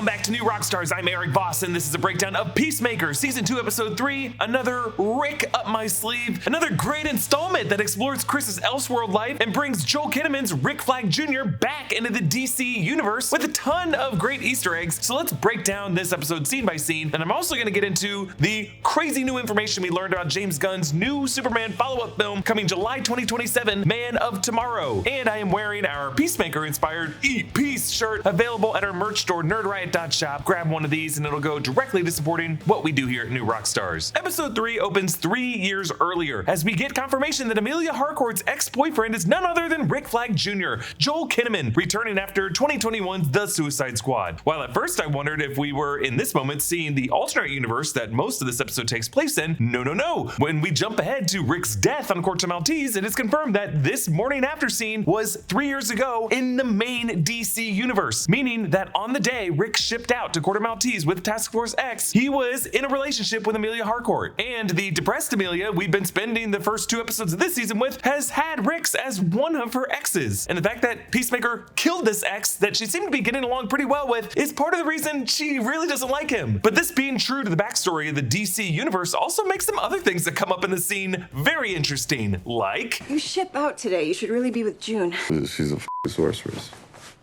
back to New Rockstars. I'm Erik Voss, and this is a breakdown of Peacemaker, Season 2, Episode 3, another Rick up my sleeve, another great installment that explores Chris's Elseworld life and brings Joel Kinnaman's Rick Flag Jr. back into the DC universe with a ton of great Easter eggs. So let's break down this episode scene by scene, and I'm also going to get into the crazy new information we learned about James Gunn's new Superman follow-up film coming July 2027, Man of Tomorrow. And I am wearing our Peacemaker-inspired Eat Peace shirt, available at our merch store, nerdriot.shop. Grab one of these and it'll go directly to supporting what we do here at New Rockstars. Episode 3 opens 3 years earlier as we get confirmation that Amelia Harcourt's ex-boyfriend is none other than Rick Flag Jr., Joel Kinnaman, returning after 2021's The Suicide Squad. While at first I wondered if we were in this moment seeing the alternate universe that most of this episode takes place in, no. When we jump ahead to Rick's death on Corto Maltese, it is confirmed that this morning after scene was 3 years ago in the main DC universe, meaning that on the day Rick shipped out to Corto Maltese with Task Force X, he was in a relationship with Amelia Harcourt. And the depressed Amelia we've been spending the first 2 episodes of this season with has had Rick's as one of her exes. And the fact that Peacemaker killed this ex that she seemed to be getting along pretty well with is part of the reason she really doesn't like him. But this being true to the backstory of the DC universe also makes some other things that come up in the scene very interesting, like... You ship out today. You should really be with June. She's a sorceress.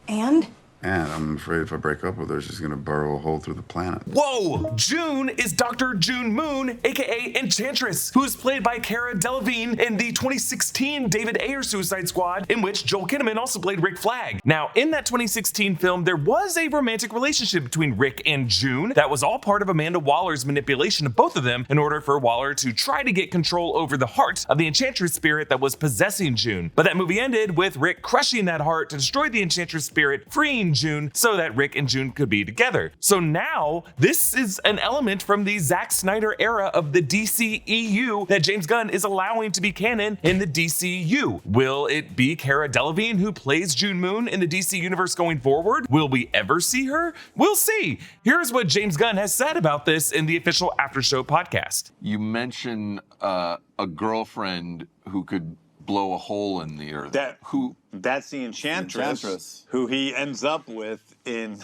And? And I'm afraid if I break up with her, she's gonna burrow a hole through the planet. Whoa! June is Dr. June Moon, aka Enchantress, who is played by Cara Delevingne in the 2016 David Ayer Suicide Squad, in which Joel Kinnaman also played Rick Flag. Now, in that 2016 film, there was a romantic relationship between Rick and June that was all part of Amanda Waller's manipulation of both of them in order for Waller to try to get control over the heart of the Enchantress spirit that was possessing June. But that movie ended with Rick crushing that heart to destroy the Enchantress spirit, freeing June so that Rick and June could be together. So now this is an element from the Zack Snyder era of the DCEU that James Gunn is allowing to be canon in the DCU. Will it be Cara Delevingne who plays June Moon in the DC universe going forward? Will we ever see her? We'll see. Here's what James Gunn has said about this in the official After Show podcast. You mention a girlfriend who could blow a hole in the earth. That's the Enchantress, who he ends up with in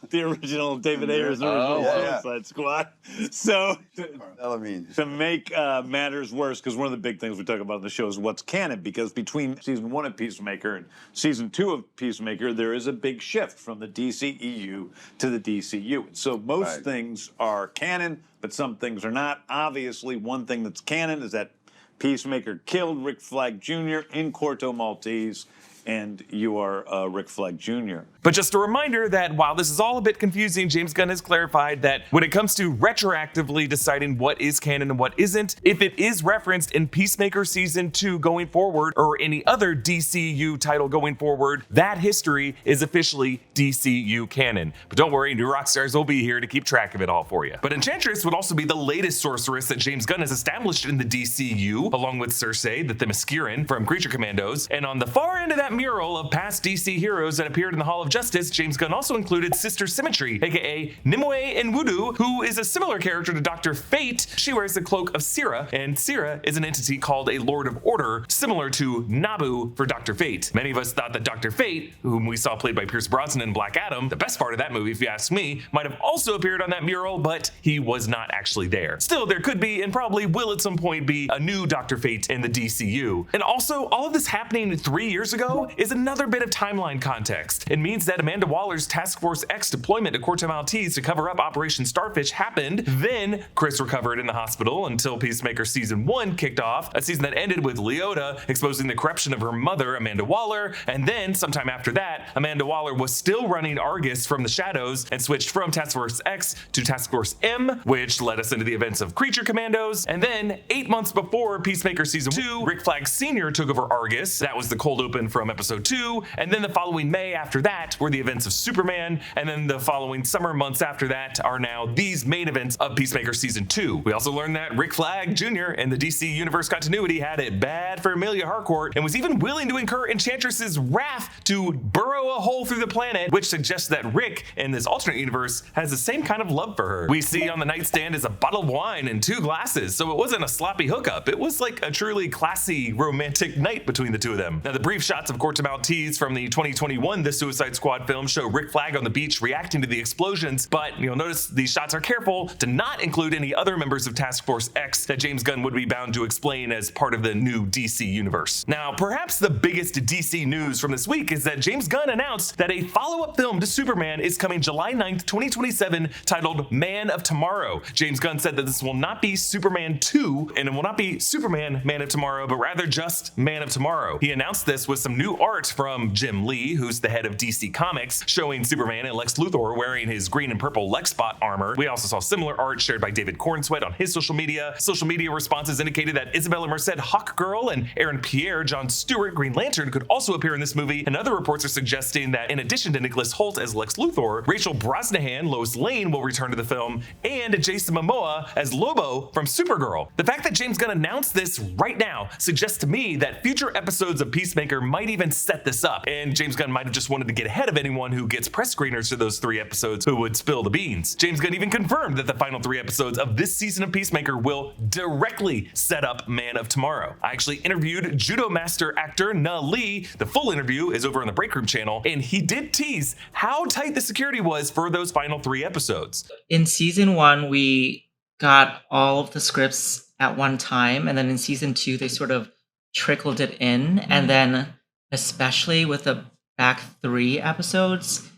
the original David Ayer's Suicide Squad. So, to make matters worse, because one of the big things we talk about in the show is what's canon, because between Season 1 of Peacemaker and Season 2 of Peacemaker, there is a big shift from the DCEU to the DCU. So most things are canon, but some things are not. Obviously, one thing that's canon is that Peacemaker killed Rick Flag Jr. in Corto Maltese, and you are Rick Flag Jr. But just a reminder that while this is all a bit confusing, James Gunn has clarified that when it comes to retroactively deciding what is canon and what isn't, if it is referenced in Peacemaker Season 2 going forward or any other DCU title going forward, that history is officially DCU canon. But don't worry, New Rockstars will be here to keep track of it all for you. But Enchantress would also be the latest sorceress that James Gunn has established in the DCU, along with Cersei, the Themysciran from Creature Commandos. And on the far end of that mural of past DC heroes that appeared in the Hall of Justice, James Gunn also included Sister Symmetry, aka Nimue Enwudu, who is a similar character to Dr. Fate. She wears the cloak of Sira, and Sira is an entity called a Lord of Order, similar to Nabu for Dr. Fate. Many of us thought that Dr. Fate, whom we saw played by Pierce Brosnan in Black Adam, the best part of that movie if you ask me, might have also appeared on that mural, but he was not actually there. Still, there could be and probably will at some point be a new Dr. Fate in the DCU. And also, all of this happening 3 years ago is another bit of timeline context. It means that Amanda Waller's Task Force X deployment to Corto Maltese to cover up Operation Starfish happened. Then Chris recovered in the hospital until Peacemaker Season 1 kicked off, a season that ended with Leota exposing the corruption of her mother, Amanda Waller. And then sometime after that, Amanda Waller was still running Argus from the shadows and switched from Task Force X to Task Force M, which led us into the events of Creature Commandos. And then 8 months before Peacemaker Season 2, Rick Flag Sr. took over Argus. That was the cold open from Episode 2. And then the following May after that were the events of Superman, and then the following summer months after that are now these main events of Peacemaker Season 2. We also learned that Rick Flag Jr. in the DC Universe continuity had it bad for Amelia Harcourt and was even willing to incur Enchantress's wrath to burrow a hole through the planet, which suggests that Rick in this alternate universe has the same kind of love for her. We see on the nightstand is a bottle of wine and 2 glasses, so it wasn't a sloppy hookup. It was like a truly classy romantic night between the two of them. Now, the brief shots of court to mount tease from the 2021 The Suicide Squad film show Rick Flag on the beach reacting to the explosions, but you'll notice these shots are careful to not include any other members of Task Force X that James Gunn would be bound to explain as part of the new DC universe. Now, perhaps the biggest DC news from this week is that James Gunn announced that a follow-up film to Superman is coming July 9th, 2027, titled Man of Tomorrow. James Gunn said that this will not be Superman 2, and it will not be Superman Man of Tomorrow, but rather just Man of Tomorrow. He announced this with some new art from Jim Lee, who's the head of DC Comics, showing Superman and Lex Luthor wearing his green and purple Lexbot armor. We also saw similar art shared by David Cornsweat on his social media. Social media responses indicated that Isabella Merced, Hawkgirl, and Aaron Pierre, John Stewart, Green Lantern, could also appear in this movie, and other reports are suggesting that in addition to Nicholas Hoult as Lex Luthor, Rachel Brosnahan, Lois Lane, will return to the film, and Jason Momoa as Lobo from Supergirl. The fact that James Gunn announced this right now suggests to me that future episodes of Peacemaker might even set this up, and James Gunn might have just wanted to get ahead of anyone who gets press screeners to those 3 episodes who would spill the beans. James Gunn even confirmed that the final 3 episodes of this season of Peacemaker will directly set up Man of Tomorrow. I actually interviewed Judo Master actor Na Lee. The full interview is over on the Break Room channel, and he did tease how tight the security was for those final 3 episodes. In season 1, we got all of the scripts at one time, and then in season 2, they sort of trickled it in, and then especially with the back 3 episodes,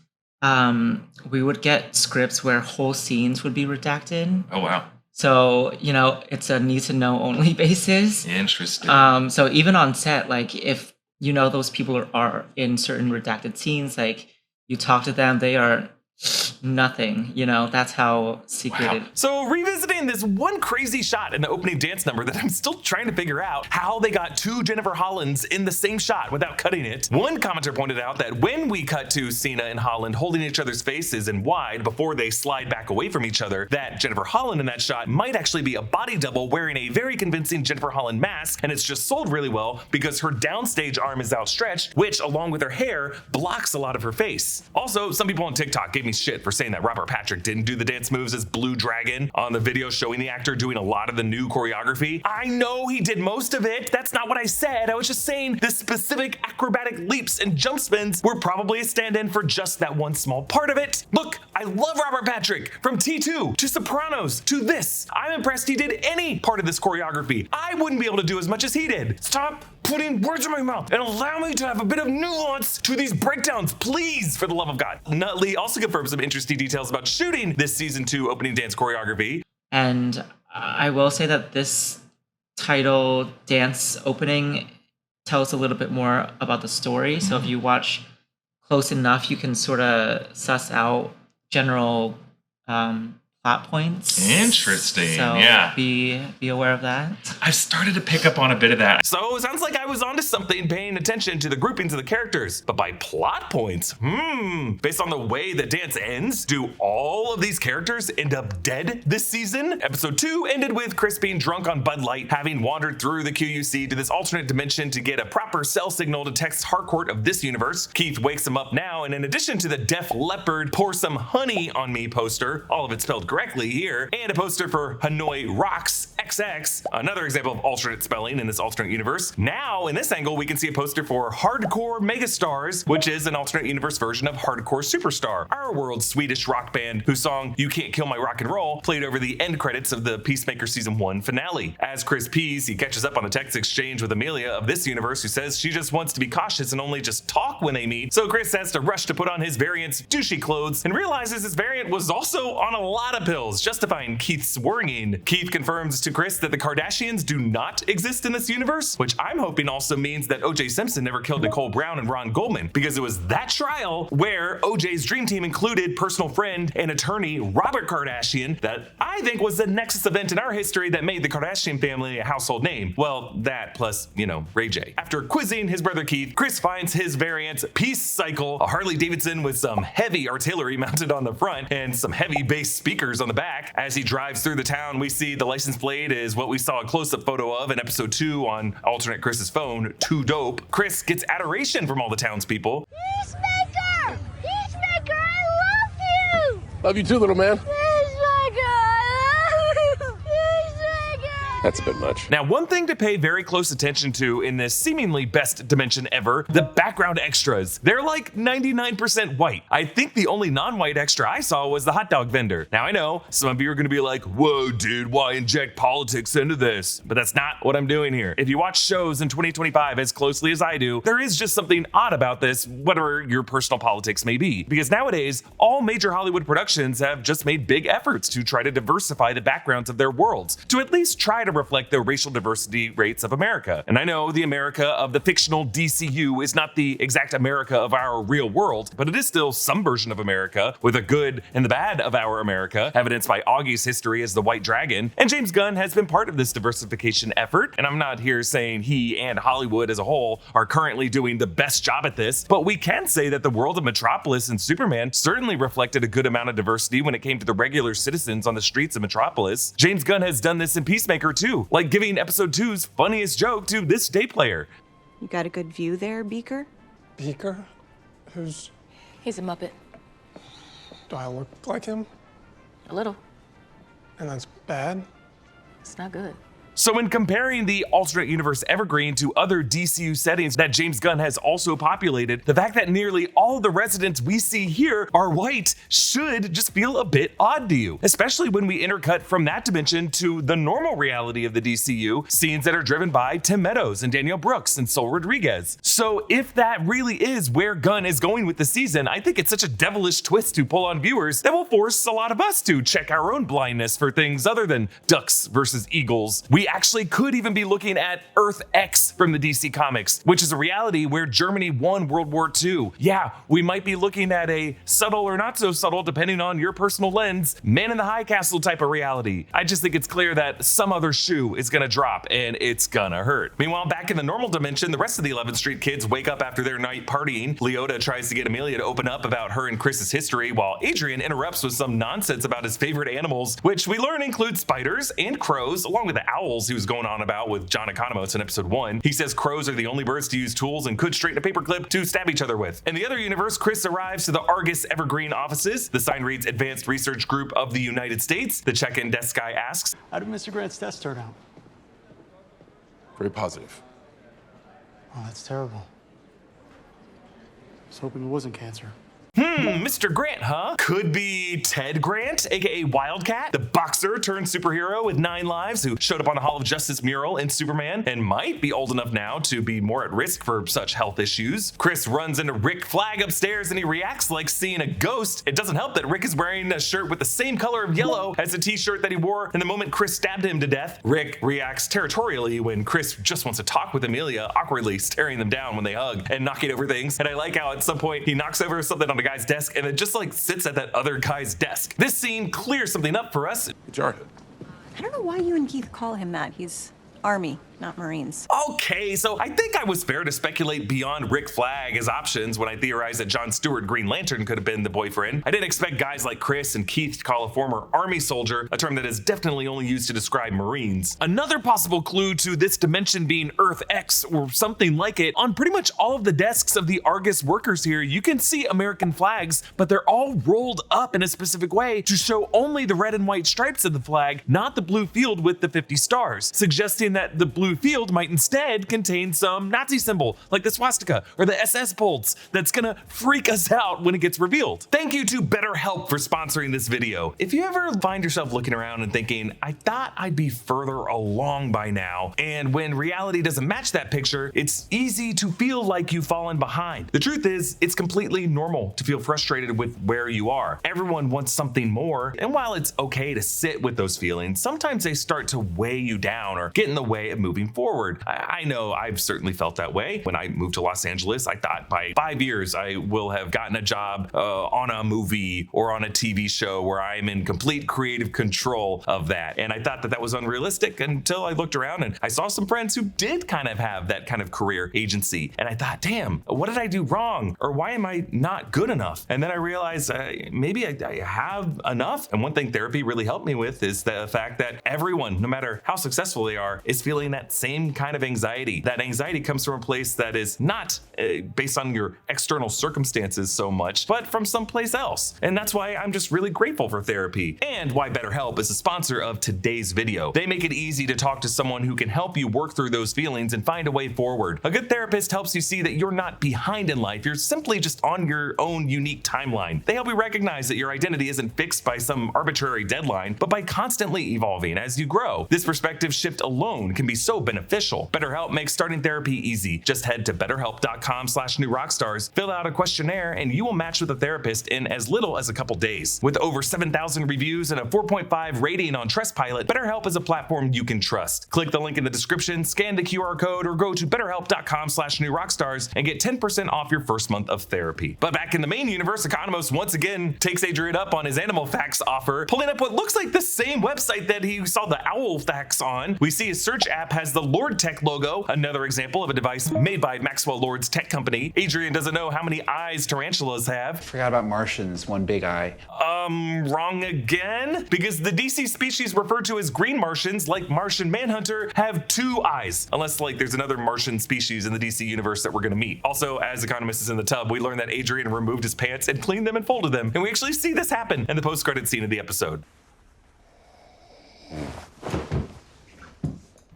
we would get scripts where whole scenes would be redacted. Oh, wow. So, it's a need to know only basis. Interesting. So even on set, like if those people are in certain redacted scenes, like you talk to them, they are nothing, that's how secreted. Wow. So revisiting this one crazy shot in the opening dance number that I'm still trying to figure out how they got 2 Jennifer Hollands in the same shot without cutting it. One commenter pointed out that when we cut to Cena and Holland holding each other's faces in wide before they slide back away from each other, that Jennifer Holland in that shot might actually be a body double wearing a very convincing Jennifer Holland mask, and it's just sold really well because her downstage arm is outstretched, which along with her hair blocks a lot of her face. Also, some people on TikTok gave me shit for saying that Robert Patrick didn't do the dance moves as Blue Dragon on the video showing the actor doing a lot of the new choreography. I know he did most of it. That's not what I said. I was just saying the specific acrobatic leaps and jump spins were probably a stand-in for just that one small part of it. Look, I love Robert Patrick. From T2 to Sopranos to this. I'm impressed he did any part of this choreography. I wouldn't be able to do as much as he did. Stop putting words in my mouth and allow me to have a bit of nuance to these breakdowns, please, for the love of God. Nutley also confirmed some interesting details about shooting this season 2 opening dance choreography. And I will say that this title dance opening tells a little bit more about the story. So if you watch close enough, you can sort of suss out general plot points. Interesting. So yeah. Be aware of that. I've started to pick up on a bit of that. So it sounds like I was onto something paying attention to the groupings of the characters, but by plot points, based on the way the dance ends, do all of these characters end up dead this season? Episode 2 ended with Chris being drunk on Bud Light, having wandered through the QUC to this alternate dimension to get a proper cell signal to text Harcourt of this universe. Keith wakes him up now, and in addition to the Def Leppard Pour Some Honey on Me poster, all of it spelled correctly here, and a poster for Hanoi Rocks XX, another example of alternate spelling in this alternate universe. Now, in this angle, we can see a poster for Hardcore Megastars, which is an alternate universe version of Hardcore Superstar, our world's Swedish rock band whose song You Can't Kill My Rock and Roll played over the end credits of the Peacemaker Season 1 finale. As Chris pees, he catches up on a text exchange with Amelia of this universe who says she just wants to be cautious and only just talk when they meet, so Chris has to rush to put on his variant's douchey clothes and realizes his variant was also on a lot of pills, justifying Keith's worrying. Keith confirms to Chris that the Kardashians do not exist in this universe, which I'm hoping also means that O.J. Simpson never killed Nicole Brown and Ron Goldman, because it was that trial where O.J.'s dream team included personal friend and attorney Robert Kardashian that I think was the nexus event in our history that made the Kardashian family a household name. Well, that plus, Ray J. After quizzing his brother Keith, Chris finds his variant Peace Cycle, a Harley Davidson with some heavy artillery mounted on the front and some heavy bass speakers on the back. As he drives through the town, we see the license plate is what we saw a close-up photo of in episode 2 on alternate Chris's phone, Too Dope. Chris gets adoration from all the townspeople. Peacemaker! Peacemaker, I love you! Love you too, little man. Peacemaker, I love you! Peacemaker! That's a bit much. Now, one thing to pay very close attention to in this seemingly best dimension ever, the background extras. They're like 99% white. I think the only non-white extra I saw was the hot dog vendor. Now, I know some of you are gonna be like, whoa, dude, why inject politics into this? But that's not what I'm doing here. If you watch shows in 2025 as closely as I do, there is just something odd about this, whatever your personal politics may be. Because nowadays, all major Hollywood productions have just made big efforts to try to diversify the backgrounds of their worlds, to at least try to reflect the racial diversity rates of America. And I know the America of the fictional DCU is not the exact America of our real world, but it is still some version of America with the good and the bad of our America, evidenced by Augie's history as the White Dragon. And James Gunn has been part of this diversification effort. And I'm not here saying he and Hollywood as a whole are currently doing the best job at this, but we can say that the world of Metropolis and Superman certainly reflected a good amount of diversity when it came to the regular citizens on the streets of Metropolis. James Gunn has done this in Peacemaker too, like giving episode 2's funniest joke to this day player. You got a good view there, Beaker? Beaker? Who's... He's a Muppet. Do I look like him? A little. And that's bad? It's not good. So when comparing the alternate universe Evergreen to other DCU settings that James Gunn has also populated, the fact that nearly all of the residents we see here are white should just feel a bit odd to you, especially when we intercut from that dimension to the normal reality of the DCU, scenes that are driven by Tim Meadows and Danielle Brooks and Sol Rodriguez. So if that really is where Gunn is going with the season, I think it's such a devilish twist to pull on viewers that will force a lot of us to check our own blindness for things other than ducks versus eagles. We actually could even be looking at Earth X from the DC Comics, which is a reality where Germany won World War II. Yeah, we might be looking at a subtle or not so subtle, depending on your personal lens, Man in the High Castle type of reality. I just think it's clear that some other shoe is gonna drop and it's gonna hurt. Meanwhile, back in the normal dimension, the rest of the 11th Street kids wake up after their night partying. Leota tries to get Amelia to open up about her and Chris's history, while Adrian interrupts with some nonsense about his favorite animals, which we learn include spiders and crows, along with the owls he was going on about with John Economos in episode 1. He says crows are the only birds to use tools and could straighten a paperclip to stab each other with. In the other universe, Chris arrives to the Argus Evergreen offices. The sign reads Advanced Research Group of the United States. The check-in desk guy asks, how did Mr. Grant's test turn out? Very positive. Oh, that's terrible. I was hoping it wasn't cancer. Mr. Grant, huh? Could be Ted Grant, aka Wildcat, the boxer turned superhero with 9 lives who showed up on the Hall of Justice mural in Superman and might be old enough now to be more at risk for such health issues. Chris runs into Rick Flag upstairs and he reacts like seeing a ghost. It doesn't help that Rick is wearing a shirt with the same color of yellow as the t-shirt that he wore in the moment Chris stabbed him to death. Rick reacts territorially when Chris just wants to talk with Amelia, awkwardly staring them down when they hug and knocking over things. And I like how at some point he knocks over something on the guy's desk and it just like sits at that other guy's desk. This scene clears something up for us. Jarhead. I don't know why you and Keith call him that. He's Army, not Marines. Okay, so I think I was fair to speculate beyond Rick Flag as options when I theorized that Jon Stewart Green Lantern could have been the boyfriend. I didn't expect guys like Chris and Keith to call a former Army soldier, a term that is definitely only used to describe Marines. Another possible clue to this dimension being Earth X or something like it, on pretty much all of the desks of the Argus workers here, you can see American flags, but they're all rolled up in a specific way to show only the red and white stripes of the flag, not the blue field with the 50 stars, suggesting that the blue field might instead contain some Nazi symbol like the swastika or the SS bolts that's gonna freak us out when it gets revealed. Thank you to BetterHelp for sponsoring this video. If you ever find yourself looking around and thinking, I thought I'd be further along by now, and when reality doesn't match that picture, it's easy to feel like you've fallen behind. The truth is, it's completely normal to feel frustrated with where you are. Everyone wants something more, and while it's okay to sit with those feelings, sometimes they start to weigh you down or get in the way of moving forward. I know I've certainly felt that way. When I moved to Los Angeles, I thought by 5 years I will have gotten a job on a movie or on a TV show where I'm in complete creative control of that. And I thought that that was unrealistic until I looked around and I saw some friends who did kind of have that kind of career agency. And I thought, damn, what did I do wrong? Or why am I not good enough? And then I realized maybe I have enough. And one thing therapy really helped me with is the fact that everyone, no matter how successful they are, is feeling that that same kind of anxiety. That anxiety comes from a place that is not based on your external circumstances so much, but from someplace else. And that's why I'm just really grateful for therapy, and why BetterHelp is a sponsor of today's video. They make it easy to talk to someone who can help you work through those feelings and find a way forward. A good therapist helps you see that you're not behind in life, you're simply just on your own unique timeline. They help you recognize that your identity isn't fixed by some arbitrary deadline, but by constantly evolving as you grow. This perspective shift alone can be so beneficial. BetterHelp makes starting therapy easy. Just head to betterhelp.com/newrockstars, fill out a questionnaire, and you will match with a therapist in as little as a couple days. With over 7,000 reviews and a 4.5 rating on Trustpilot, BetterHelp is a platform you can trust. Click the link in the description, scan the QR code, or go to betterhelp.com/newrockstars and get 10% off your first month of therapy. But back in the main universe, Economos once again takes Adrian up on his animal facts offer, pulling up what looks like the same website that he saw the owl facts on. We see his search app has the Lord Tech logo, another example of a device made by Maxwell Lord's tech company. Adrian doesn't know how many eyes tarantulas have. Forgot about Martians, one big eye. Wrong again? Because the DC species referred to as green Martians, like Martian Manhunter, have 2 eyes. Unless like there's another Martian species in the DC universe that we're gonna meet. Also, as Economist is in the tub, we learn that Adrian removed his pants and cleaned them and folded them. And we actually see this happen in the post-credit scene of the episode.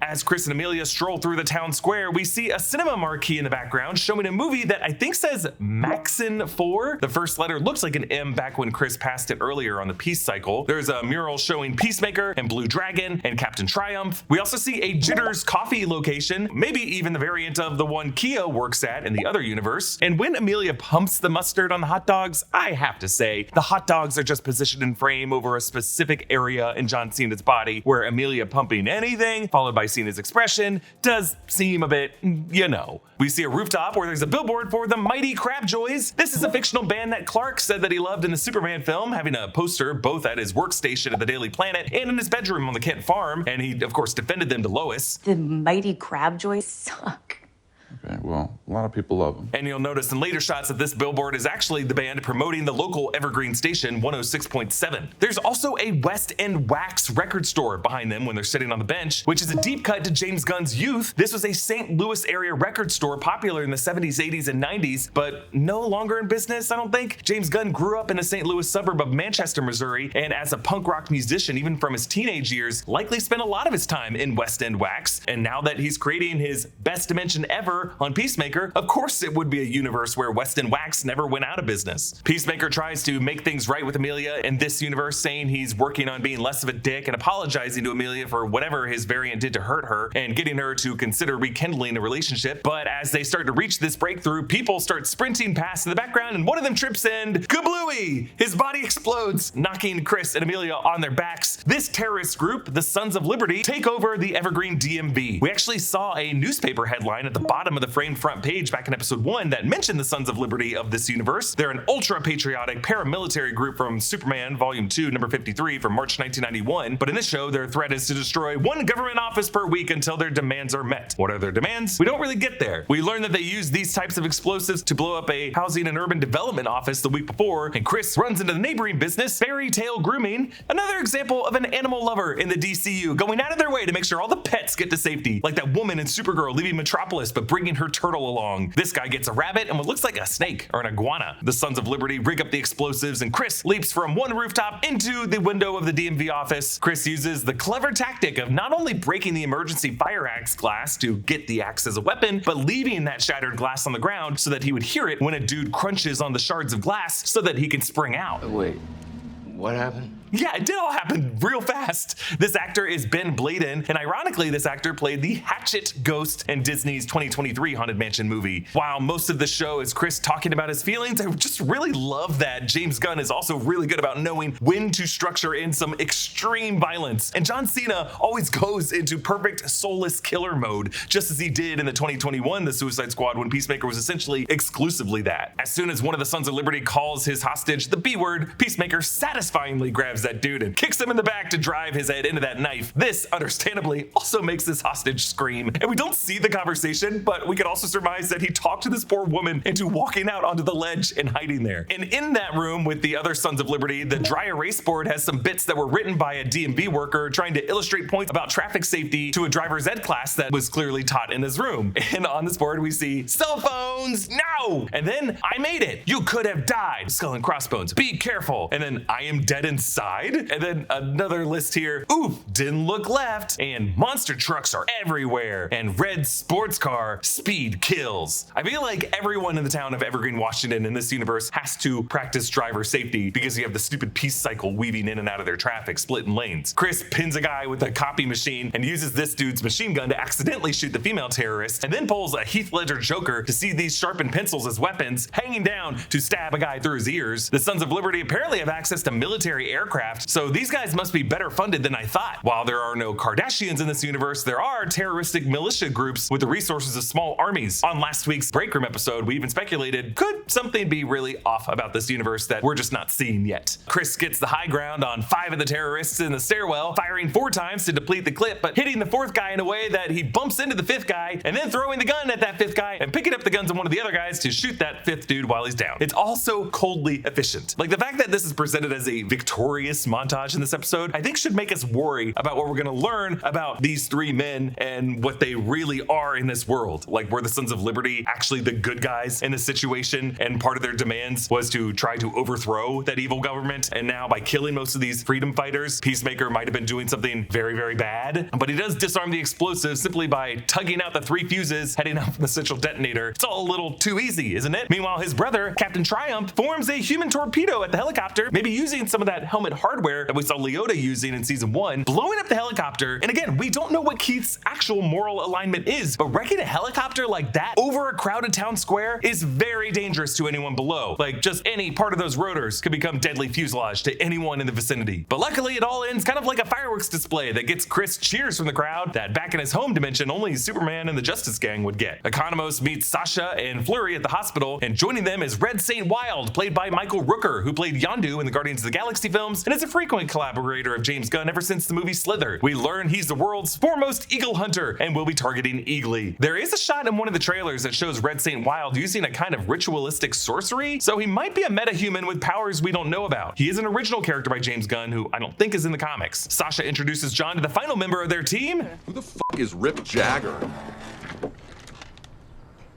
As Chris and Amelia stroll through the town square, we see a cinema marquee in the background showing a movie that I think says Maxin 4. The first letter looks like an M back when Chris passed it earlier on the Peace Cycle. There's a mural showing Peacemaker and Blue Dragon and Captain Triumph. We also see a Jitters coffee location, maybe even the variant of the one Kia works at in the other universe. And when Amelia pumps the mustard on the hot dogs, I have to say, the hot dogs are just positioned in frame over a specific area in John Cena's body, where Amelia pumping anything, followed by Cena's expression, does seem a bit, you know. We see a rooftop where there's a billboard for the Mighty Crabjoys. This is a fictional band that Clark said that he loved in the Superman film, having a poster both at his workstation at the Daily Planet and in his bedroom on the Kent farm, and he, of course, defended them to Lois. The Mighty Crabjoys suck. Okay, well, a lot of people love them. And you'll notice in later shots that this billboard is actually the band promoting the local Evergreen station 106.7. There's also a West End Wax record store behind them when they're sitting on the bench, which is a deep cut to James Gunn's youth. This was a St. Louis area record store popular in the 70s, 80s, and 90s, but no longer in business, I don't think. James Gunn grew up in a St. Louis suburb of Manchester, Missouri, and as a punk rock musician, even from his teenage years, likely spent a lot of his time in West End Wax. And now that he's creating his best dimension ever on Peacemaker, of course it would be a universe where West End Wax never went out of business. Peacemaker tries to make things right with Amelia in this universe, saying he's working on being less of a dick and apologizing to Amelia for whatever his variant did to hurt her and getting her to consider rekindling a relationship. But as they start to reach this breakthrough, people start sprinting past in the background, and one of them trips and kablooey! His body explodes, knocking Chris and Amelia on their backs. This terrorist group, the Sons of Liberty, take over the Evergreen DMV. We actually saw a newspaper headline at the bottom of the frame front page back in episode 1 that mentioned the Sons of Liberty of this universe. They're an ultra-patriotic paramilitary group from Superman Volume 2, number 53 from March 1991, but in this show, their threat is to destroy one government office per week until their demands are met. What are their demands? We don't really get there. We learn that they use these types of explosives to blow up a housing and urban development office the week before, and Chris runs into the neighboring business, Fairy Tale Grooming, another example of an animal lover in the DCU, going out of their way to make sure all the pets get to safety, like that woman in Supergirl leaving Metropolis but bringing her turtle along. This guy gets a rabbit and what looks like a snake or an iguana. The Sons of Liberty rig up the explosives, and Chris leaps from one rooftop into the window of the DMV office. Chris uses the clever tactic of not only breaking the emergency fire axe glass to get the axe as a weapon, but leaving that shattered glass on the ground so that he would hear it when a dude crunches on the shards of glass so that he can spring out. Wait, what happened? Yeah, it did all happen real fast. This actor is Ben Bladen, and ironically, this actor played the Hatchet Ghost in Disney's 2023 Haunted Mansion movie. While most of the show is Chris talking about his feelings, I just really love that James Gunn is also really good about knowing when to structure in some extreme violence. And John Cena always goes into perfect soulless killer mode, just as he did in the 2021 The Suicide Squad, when Peacemaker was essentially exclusively that. As soon as one of the Sons of Liberty calls his hostage the B word, Peacemaker satisfyingly grabs grabs that dude and kicks him in the back to drive his head into that knife. This, understandably, also makes this hostage scream. And we don't see the conversation, but we can also surmise that he talked to this poor woman into walking out onto the ledge and hiding there. And in that room with the other Sons of Liberty, the dry erase board has some bits that were written by a DMV worker trying to illustrate points about traffic safety to a driver's ed class that was clearly taught in this room. And on this board, we see cell phones, no! And then I made it. You could have died. Skull and crossbones. Be careful. And then I am dead inside. And then another list here. Oof, didn't look left. And monster trucks are everywhere. And red sports car, speed kills. I feel like everyone in the town of Evergreen, Washington in this universe has to practice driver safety because you have the stupid peace cycle weaving in and out of their traffic, splitting lanes. Chris pins a guy with a copy machine and uses this dude's machine gun to accidentally shoot the female terrorist, and then pulls a Heath Ledger Joker to see these sharpened pencils as weapons, hanging down to stab a guy through his ears. The Sons of Liberty apparently have access to military aircraft, so these guys must be better funded than I thought. While there are no Kardashians in this universe, there are terroristic militia groups with the resources of small armies. On last week's Break Room episode, we even speculated, could something be really off about this universe that we're just not seeing yet? Chris gets the high ground on 5 of the terrorists in the stairwell, firing 4 times to deplete the clip, but hitting the 4th guy in a way that he bumps into the 5th guy, and then throwing the gun at that 5th guy and picking up the guns on one of the other guys to shoot that 5th dude while he's down. It's also coldly efficient. Like, the fact that this is presented as a victorious montage in this episode, I think should make us worry about what we're gonna learn about these 3 men and what they really are in this world. Like, were the Sons of Liberty actually the good guys in this situation, and part of their demands was to try to overthrow that evil government, and now by killing most of these freedom fighters, Peacemaker might have been doing something very, very bad. But he does disarm the explosives simply by tugging out the 3 fuses heading out from the central detonator. It's all a little too easy, isn't it? Meanwhile, his brother, Captain Triumph, forms a human torpedo at the helicopter, maybe using some of that helmet hardware that we saw Leota using in season 1, blowing up the helicopter. And again, we don't know what Keith's actual moral alignment is, but wrecking a helicopter like that over a crowded town square is very dangerous to anyone below. Like, just any part of those rotors could become deadly fuselage to anyone in the vicinity. But luckily, it all ends kind of like a fireworks display that gets Chris cheers from the crowd that back in his home dimension only Superman and the Justice Gang would get. Economos meets Sasha and Flurry at the hospital, and joining them is Red Saint Wild, played by Michael Rooker, who played Yondu in the Guardians of the Galaxy films and is a frequent collaborator of James Gunn ever since the movie Slither. We learn he's the world's foremost eagle hunter and will be targeting Eagly. There is a shot in one of the trailers that shows Red Saint Wild using a kind of ritualistic sorcery, so he might be a metahuman with powers we don't know about. He is an original character by James Gunn who I don't think is in the comics. Sasha introduces John to the final member of their team. Who the fuck is Rip Jagger?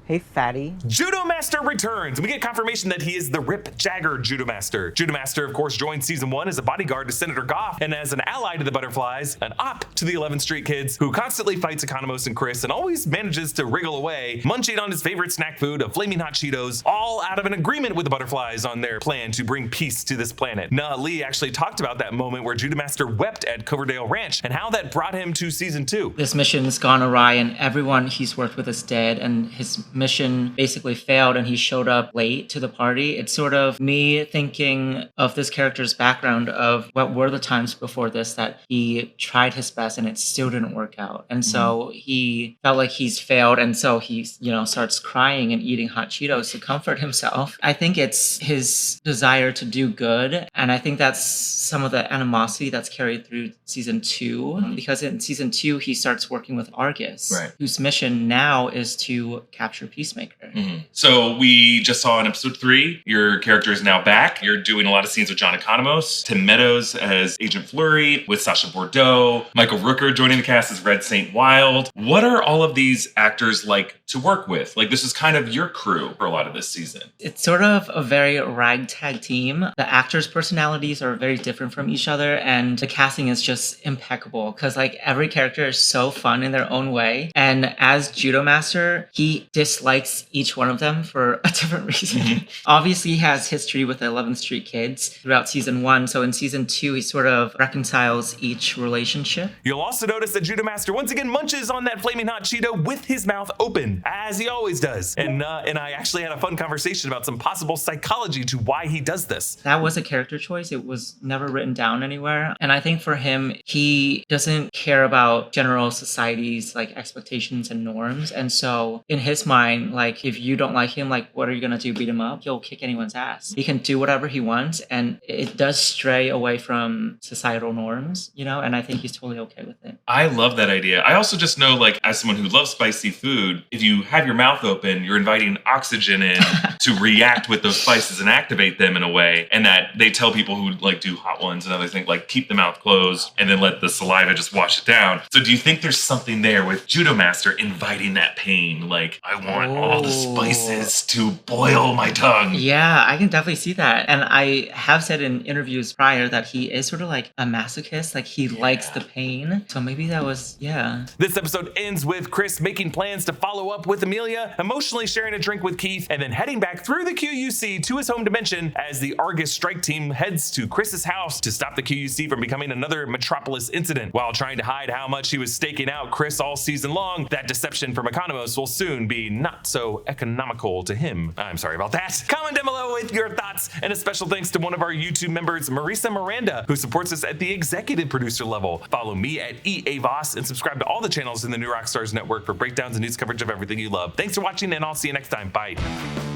Hey, fatty. Judo Master returns, and we get confirmation that he is the Rip Jagger Judo Master. Judo Master, of course, joined season 1 as a bodyguard to Senator Goff and as an ally to the Butterflies, an op to the 11th Street Kids, who constantly fights Economos and Chris and always manages to wriggle away, munching on his favorite snack food of flaming hot Cheetos, all out of an agreement with the Butterflies on their plan to bring peace to this planet. Na Lee actually talked about that moment where Judo Master wept at Coverdale Ranch and how that brought him to season 2. This mission's gone awry and everyone he's worked with is dead, and his mission basically failed and he showed up late to the party. It's sort of me thinking of this character's background of what were the times before this that he tried his best and it still didn't work out. And so he felt like he's failed, and so he, starts crying and eating hot Cheetos to comfort himself. I think it's his desire to do good, and I think that's some of the animosity that's carried through season 2, because in season 2 he starts working with Argus, whose mission now is to capture Peacemaker. So we just saw in episode 3, your character is now back. You're doing a lot of scenes with John Economos, Tim Meadows as Agent Flurry, with Sasha Bordeaux, Michael Rooker joining the cast as Red Saint Wild. What are all of these actors like to work with? Like, this is kind of your crew for a lot of this season. It's sort of a very ragtag team. The actors' personalities are very different from each other, and the casting is just impeccable because every character is so fun in their own way. And as Judo Master, he dislikes each one of them for a different reason. Obviously, he has history with the 11th Street Kids throughout season 1. So in season 2, he sort of reconciles each relationship. You'll also notice that Judo Master once again munches on that flaming hot Cheeto with his mouth open, as he always does. And I actually had a fun conversation about some possible psychology to why he does this. That was a character choice. It was never written down anywhere. And I think for him, he doesn't care about general society's expectations and norms. And so in his mind, fine. Like, if you don't like him, like, what are you gonna do? Beat him up? He'll kick anyone's ass. He can do whatever he wants, and it does stray away from societal norms, you know, and I think he's totally okay with it. I love that idea. I also just know, like, as someone who loves spicy food, if you have your mouth open, you're inviting oxygen in to react with those spices and activate them in a way. And that they tell people who like do hot ones and other things, like keep the mouth closed and then let the saliva just wash it down. So do you think there's something there with Judo Master inviting that pain? Like, I want all the spices to boil my tongue. Yeah, I can definitely see that. And I have said in interviews prior that he is sort of like a masochist, like he likes the pain. So maybe that was, yeah. This episode ends with Chris making plans to follow up with Amelia, emotionally sharing a drink with Keith, and then heading back through the QUC to his home dimension as the Argus strike team heads to Chris's house to stop the QUC from becoming another Metropolis incident. While trying to hide how much he was staking out Chris all season long, that deception from Economos will soon be not so economical to him. I'm sorry about that. Comment down below with your thoughts, and a special thanks to one of our YouTube members, Marisa Miranda, who supports us at the executive producer level. Follow me at Erik Voss and subscribe to all the channels in the new Rockstars network for breakdowns and news coverage of everything you love. Thanks for watching, and I'll see you next time. Bye.